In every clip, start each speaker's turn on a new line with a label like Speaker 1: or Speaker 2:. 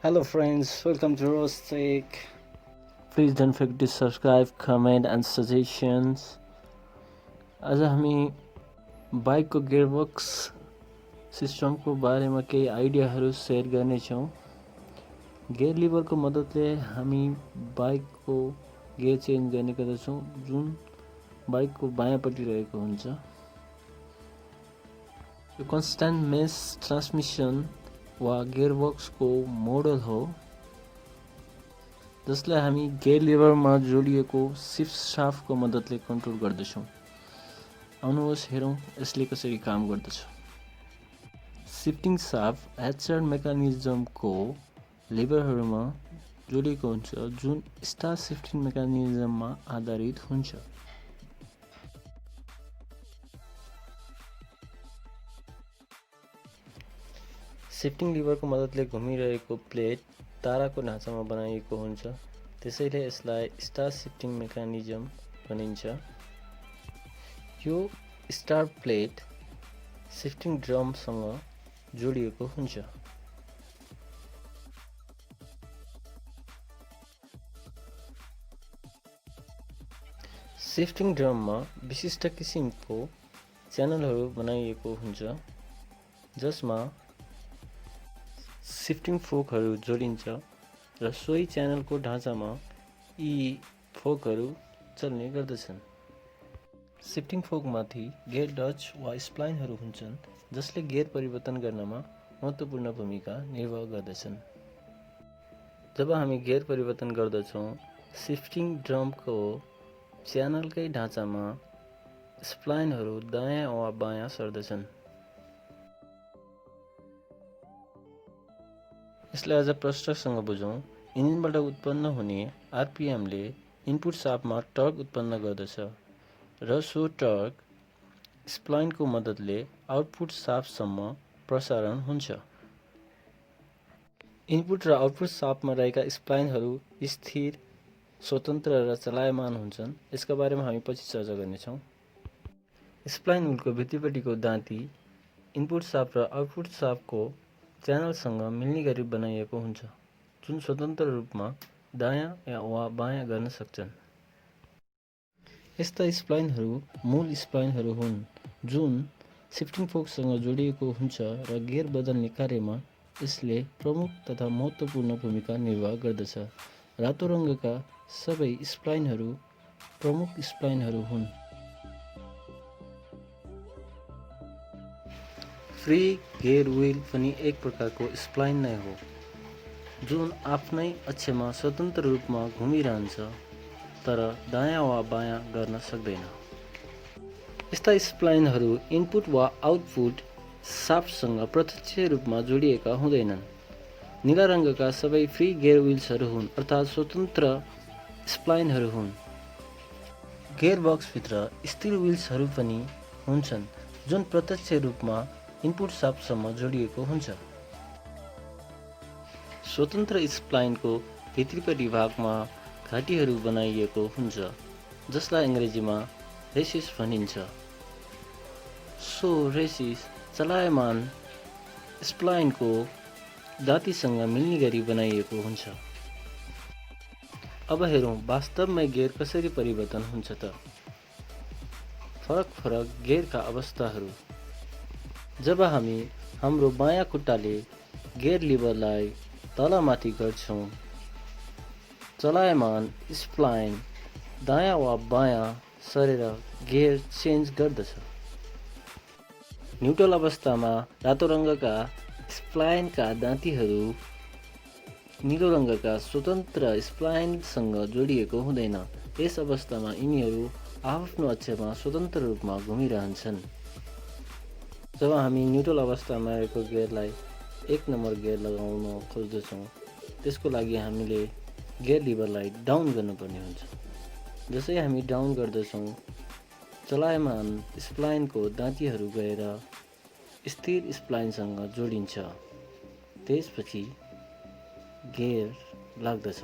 Speaker 1: Hello friends, welcome to Roast Take. Please don't forget to subscribe, comment and suggestions. आज हामी बाइकको गियरबक्स सिस्टमको बारेमा केही आइडियाहरू सेयर गर्नेछौँ। गियर लिभरको मद्दतले हामी बाइकको गियर चेन्ज गर्ने गर्दछौँ, जुन बाइकको बायाँपट्टि रहेको हुन्छ। यो कन्स्ट्यान्ट मेस ट्रान्समिसन वा गियरबक्सको मोडल हो, जसलाई हामी गियर लिभरमा जोडिएको सिफ्ट शाफ्टको मद्दतले कन्ट्रोल गर्दछौँ। आउनुहोस् हेरौँ यसले कसरी काम गर्दछ। शिफ्टिङ शाफ्ट एचआर मेकानिजमको लिभरहरूमा जोडिएको हुन्छ, जुन स्टार शिफ्टिङ मेकानिजममा आधारित हुन्छ। शिफ्टिङ लिभरको मद्दतले घुमिरहेको प्लेट ताराको ढाँचामा बनाइएको हुन्छ, त्यसैले यसलाई स्टार शिफ्टिङ मेकानिजम भनिन्छ। यो स्टार प्लेट शिफ्टिङ ड्रमसँग जोडिएको हुन्छ। शिफ्टिङ ड्रममा विशिष्ट किसिमको च्यानलहरू बनाइएको हुन्छ, जसमा शिफ्टिङ फोकहरू जोडिन्छ र सोही च्यानलको ढाँचामा यी फोकहरू चल्ने गर्दछन्। शिफ्टिङ फोकमाथि गियर डच वा स्प्लाइनहरू हुन्छन्, जसले गियर परिवर्तन गर्नमा महत्त्वपूर्ण भूमिका निर्वाह गर्दछन्। जब हामी गियर परिवर्तन गर्दछौँ, शिफ्टिङ ड्रमको च्यानलकै ढाँचामा स्प्लाइनहरू दायाँ वा बायाँ सर्दछन्। यसलाई अझ प्रष्टसँग बुझौँ। इन्जिनबाट उत्पन्न हुने आरपिएमले इनपुट शाफ्टमा टर्क उत्पन्न गर्दछ र सो टर्क स्प्लाइनको मद्दतले आउटपुट शाफ्टसम्म प्रसारण हुन्छ। इनपुट र आउटपुट शाफ्टमा रहेका स्प्लाइनहरू स्थिर, स्वतन्त्र र चलायमान हुन्छन्। यसका बारेमा हामी पछि चर्चा गर्नेछौँ। स्प्लाइन हुलको भित्तिपट्टिको दाँती इनपुट शाफ्ट र आउटपुट शाफ्टको च्यानलसँग मिल्ने गरी बनाइएको हुन्छ, जुन स्वतन्त्र रूपमा दायाँ वा बायाँ गर्न सक्छन्। यस्ता स्प्लाइनहरू मूल स्प्लाइनहरू हुन्, जुन शिफ्टिङ फोकसँग जोडिएको हुन्छ र गियर बदल्ने कार्यमा यसले प्रमुख तथा महत्त्वपूर्ण भूमिका निर्वाह गर्दछ। रातो रङका सबै स्प्लाइनहरू प्रमुख स्प्लाइनहरू हुन्। फ्री गियर व्हील पनि एक प्रकारको स्प्लाइन नै हो, जुन आफ्नै अक्षमा स्वतन्त्र रूपमा घुमिरहन्छ तर दायाँ वा बायाँ गर्न सक्दैन। यस्ता स्प्लाइनहरू इनपुट वा आउटपुट शाफ्टसँग प्रत्यक्ष रूपमा जोडिएका हुँदैनन्। नीला रङका सबै फ्री गियर व्हील्सहरू हुन्, अर्थात् स्वतन्त्र स्प्लाइनहरू हुन्। गियर बक्सभित्र स्टिल व्हील्सहरू पनि हुन्छन्, जुन प्रत्यक्ष रूपमा इनपुट शाफ्टसम्म जोडिएको हुन्छ। स्वतन्त्र स्प्लाइनको भित्रीपट्टि भागमा घाटीहरू बनाइएको हुन्छ, जसलाई अङ्ग्रेजीमा रेसिस भनिन्छ। सो रेसिस चलायमान स्प्लाइनको दाँतीसँग मिल्ने गरी बनाइएको हुन्छ। अब हेरौँ वास्तवमा गियर कसरी परिवर्तन हुन्छ त। फरक गियरका अवस्थाहरू। जब हामी हाम्रो बायाँ खुट्टाले गियर लिभरलाई तलमाथि गर्छौँ, चलायमान स्प्लाइन दायाँ वा बायाँ सरेर गियर चेन्ज गर्दछ। न्युट्रल अवस्थामा रातो रङका स्प्लाइनका दाँतीहरू नीलो रङका स्वतन्त्र स्प्लाइनसँग जोडिएको हुँदैन। यस अवस्थामा यिनीहरू आफ्नो अक्षमा स्वतन्त्र रूपमा घुमिरहन्छन्। जब हामी न्युट्रल अवस्थामा रहेको गियरलाई 1 नम्बर गियर लगाउन खोज्दछौँ, त्यसको लागि हामीले गियर लिभरलाई डाउन गर्नुपर्ने हुन्छ। जसै हामी डाउन गर्दछौँ, चलायमान स्प्लाइनको दाँतीहरू गएर स्थिर स्प्लाइनसँग जोडिन्छ। त्यसपछि गियर लाग्दछ।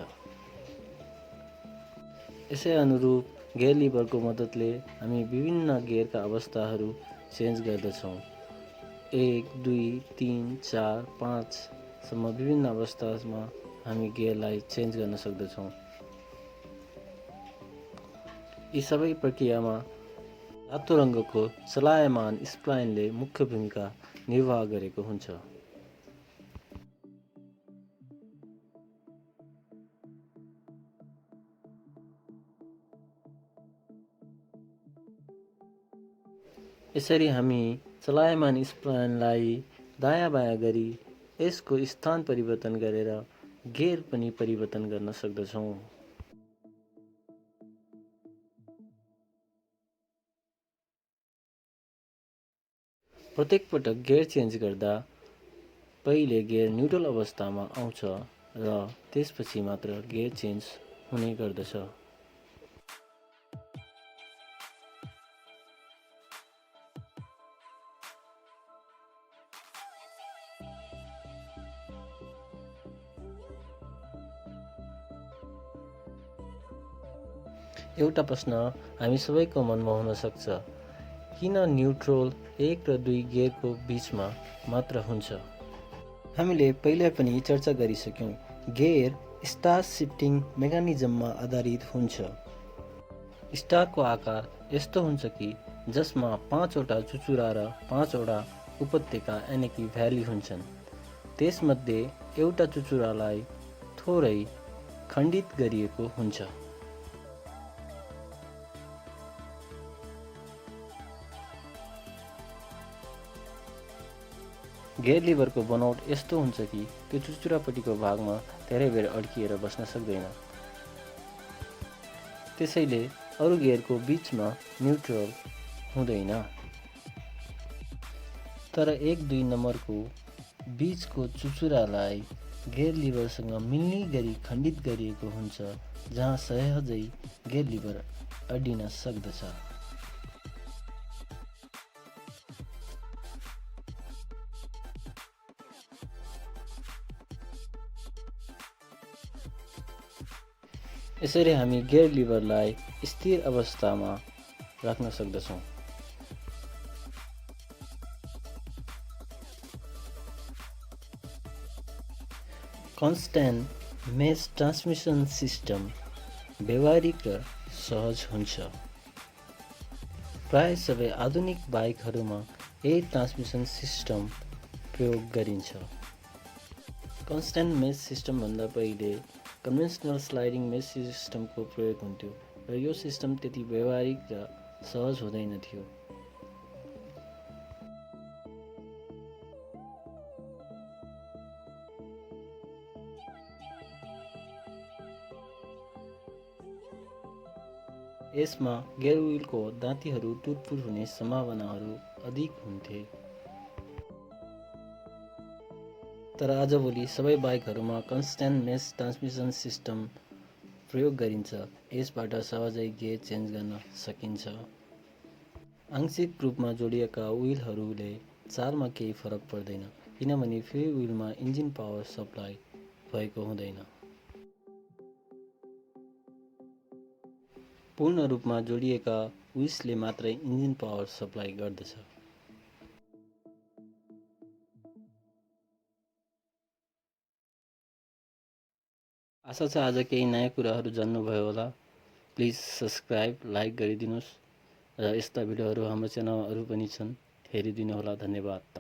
Speaker 1: यसै अनुरूप गियर लिभरको मद्दतले हामी विभिन्न गियरका अवस्थाहरू चेन्ज गर्दछौँ। 1, 2, 3, 4, 5 सम्म विभिन्न अवस्थामा हामी गियरलाई चेन्ज गर्न सक्दछौँ। यी सबै प्रक्रियामा रातो रङको चलायमान स्प्लाइनले मुख्य भूमिका निर्वाह गरेको हुन्छ। यसरी हामी चलायमान स्प्लाइनलाई दायाँ-बायाँ गरी यसको स्थान परिवर्तन गरेर गियर पनि परिवर्तन गर्न सक्दछौँ। प्रत्येक पटक गियर चेन्ज गर्दा पहिले गियर न्युट्रल अवस्थामा आउँछ र त्यसपछि मात्र गियर चेन्ज हुने गर्दछ। एउटा प्रश्न हामी सबैको मनमा हुन सक्छ, किन न्युट्रल 1 र 2 गियरको बीचमा मात्र हुन्छ? हामीले पहिले पनि चर्चा गरिसक्यौँ, गियर स्टार शिफ्टिङ मेकानिजममा आधारित हुन्छ। स्टारको आकार यस्तो हुन्छ कि जसमा 5 वटा चुचुरा र 5 वटा उपत्यका यानि कि भ्याली हुन्छन्। त्यसमध्ये एउटा चुचुरालाई थोरै खण्डित गरिएको हुन्छ। गियर लिभरको बनोट यस्तो हुन्छ कि त्यो चुचुरापट्टिको भागमा धेरै बेर अड्किएर बस्न सक्दैन। त्यसैले अरू गियरको बीचमा न्युट्रल हुँदैन। तर 1-2 नम्बरको बीचको चुचुरालाई गियर लिभरसँग मिल्ने गरी खण्डित गरिएको हुन्छ, जहाँ सहजै गियर लिभर अड्डिन सक्दछ। यसरी हामी गियर लिभरलाई स्थिर अवस्थामा राख्न सक्दछौँ। कन्स्ट्यान्ट मेस ट्रान्समिसन सिस्टम व्यवहारिक र सहज हुन्छ। प्राय सबै आधुनिक बाइकहरूमा यही ट्रान्समिसन सिस्टम प्रयोग गरिन्छ। कन्स्ट्यान्ट मेस सिस्टमभन्दा पहिले कन्भेन्सनल स्लाइडिङ मेस सिस्टमको प्रयोग हुन्थ्यो र यो सिस्टम त्यति व्यवहारिक र सहज हुँदैन थियो। यसमा गियर व्हीलको दाँतीहरू टुटफुट हुने सम्भावनाहरू अधिक हुन्थे। तर आजभोलि सबै बाइकहरूमा कन्स्ट्यान्ट मेस ट्रान्समिसन सिस्टम प्रयोग गरिन्छ। यसबाट सहजै गियर चेन्ज गर्न सकिन्छ। आंशिक रूपमा जोडिएका व्हीलहरूले चालमा केही फरक पर्दैन, किनभने फ्री व्हीलमा इन्जिन पावर सप्लाई भएको हुँदैन। पूर्ण रूपमा जोडिएका व्हील्सले मात्रै इन्जिन पावर सप्लाई गर्दछ। आशा छ आज केही नयाँ कुराहरू जान्नुभयो होला। प्लिज सब्सक्राइब, लाइक गरिदिनुहोस् र यस्ता भिडियोहरू हाम्रो च्यानलमा अरू पनि छन्, हेरिदिनुहोला। धन्यवाद।